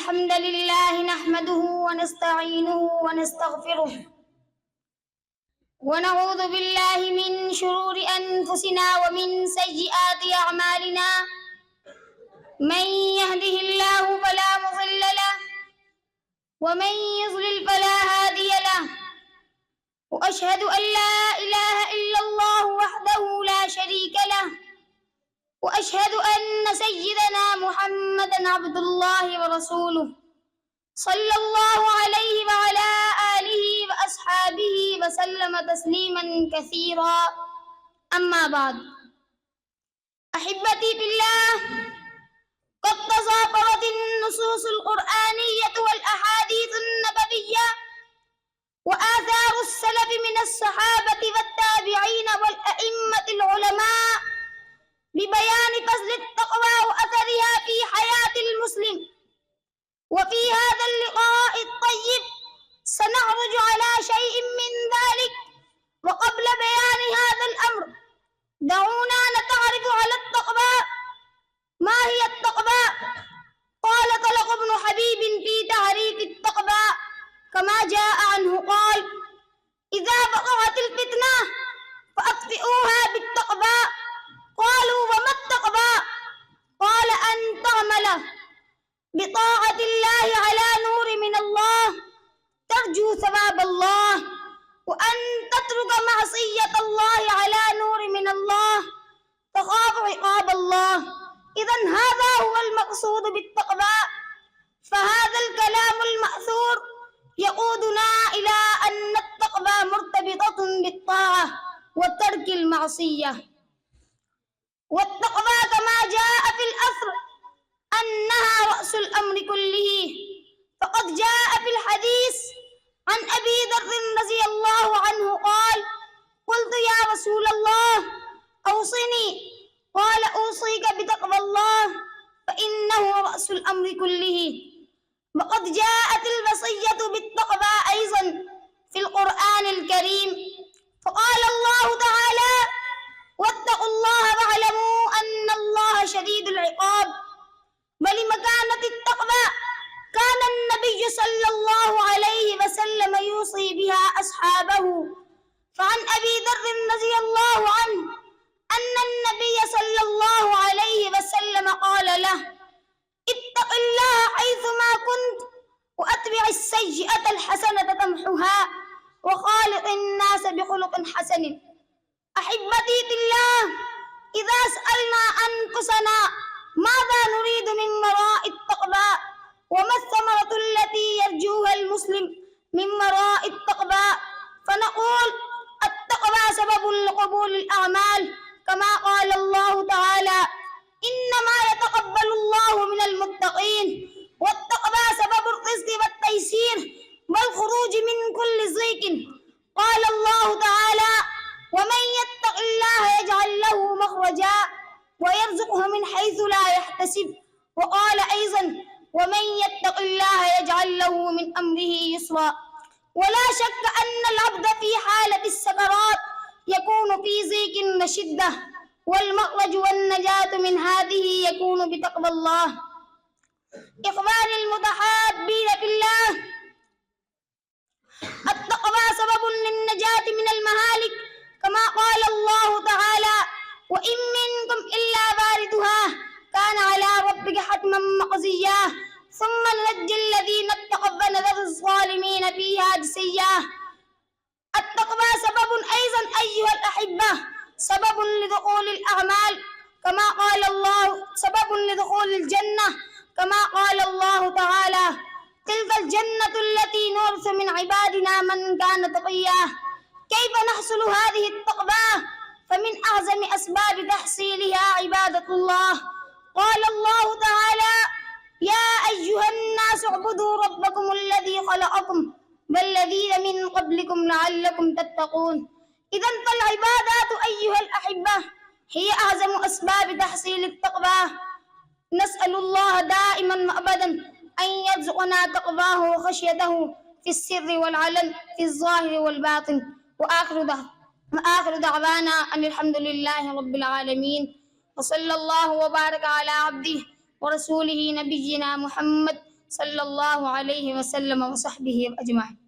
الحمد لله نحمده ونستعينه ونستغفره ونعوذ بالله من شرور أنفسنا ومن سيئات أعمالنا. من يهده الله فلا مضل له ومن يضلل فلا هادي له. وأشهد أن لا إله إلا الله وحده لا شريك له، وأشهد أن سيدنا محمدا عبد الله ورسوله صلى الله عليه وعلى آله وأصحابه وسلم تسليما كثيرا. أما بعد، أحبتي في الله، قد تضافرت النصوص القرآنية والأحاديث النبوية وآثار السلف من الصحابة والتابعين والأئمة العلماء ببيان فضل التقوى وأثرها في حياة المسلم. وفي هذا اللقاء الطيب سنعرج على شيء من ذلك. وقبل بيان هذا الأمر دعونا نتعرف على التقوى. ما هي التقوى؟ قال طلق بن حبيب في تعريف التقوى كما جاء عنه قال: إذا وقعت الفتنة فأطفئوها بالتقوى. قالوا: وما التقوى؟ قال: أن تعمل بطاعة الله على نور من الله ترجو ثواب الله، وأن تترك معصية الله على نور من الله تخاف عقاب الله. إذن هذا هو المقصود بالتقوى. فهذا الكلام المأثور يقودنا إلى أن التقوى مرتبطة بالطاعة وترك المعصية. والتقوى كما جاء في الأثر أنها رأس الأمر كله. فقد جاء في الحديث عن أبي ذر رضي الله عنه قال: قلت يا رسول الله أوصني. قال: أوصيك بتقوى الله فإنه رأس الأمر كله. وقد جاءت الوصية بالتقوى أيضا في القرآن الكريم، فقال الله تعالى: واتقوا الله واعلموا أن الله شديد العقاب. ولمكانة التقوى كان النبي صلى الله عليه وسلم يوصي بها أصحابه. فعن أبي ذر رضي الله عنه أن النبي صلى الله عليه وسلم قال له: اتق الله حيثما كنت وأتبع السيئة الحسنة تمحها وخالق الناس بخلق حسن. أحبتي في الله، إذا سألنا أنفسنا ماذا نريد من وراء التقوى وما الثمرة التي يرجوها المسلم من وراء التقوى، فنقول: التقوى سبب لقبول الأعمال كما قال الله تعالى: إنما يتقبل الله من المتقين. والتقوى سبب الرزق والتيسير والخروج من كل ضيق. قال الله تعالى: ومن يتق الله يجعل له مخرجا ويرزقه من حيث لا يحتسب. وقال أيضا: ومن يتق الله يجعل له من أمره يسرا. ولا شك أن العبد في حالة السكرات يكون في ضيق وشدة، والمخرج والنجاة من هذه يكون بتقوى الله. إخواني المتحابين في الله، التقوى سبب للنجاة من المهالك كما قال الله تعالى: وإن منكم إلا واردها كان على ربك حتما مقضيا ثم ننجي الذين اتقوا ونذر الظالمين فيها جثيا. التقوى سبب أيضا أيها الأحبة، سبب لدخول الأعمال كما قال الله، سبب لدخول الجنة كما قال الله تعالى: تلك الجنة التي نورث من عبادنا من كان تقيا. كيف نحصل هذه التقوى؟ فمن أعظم أسباب تحصيلها عبادة الله. قال الله تعالى: يا أيها الناس اعبدوا ربكم الذي خلقكم والذين من قبلكم لعلكم تتقون. إذن فالعبادات أيها الأحبة هي أعظم أسباب تحصيل التقوى. نسأل الله دائما وأبدا أن يرزقنا تقواه وخشيته في السر والعلن، في الظاهر والباطن. وآخر دعوانا أن الحمد لله رب العالمين، وصلى الله وبارك على عبده ورسوله نبينا محمد صلى الله عليه وسلم وصحبه أجمعين.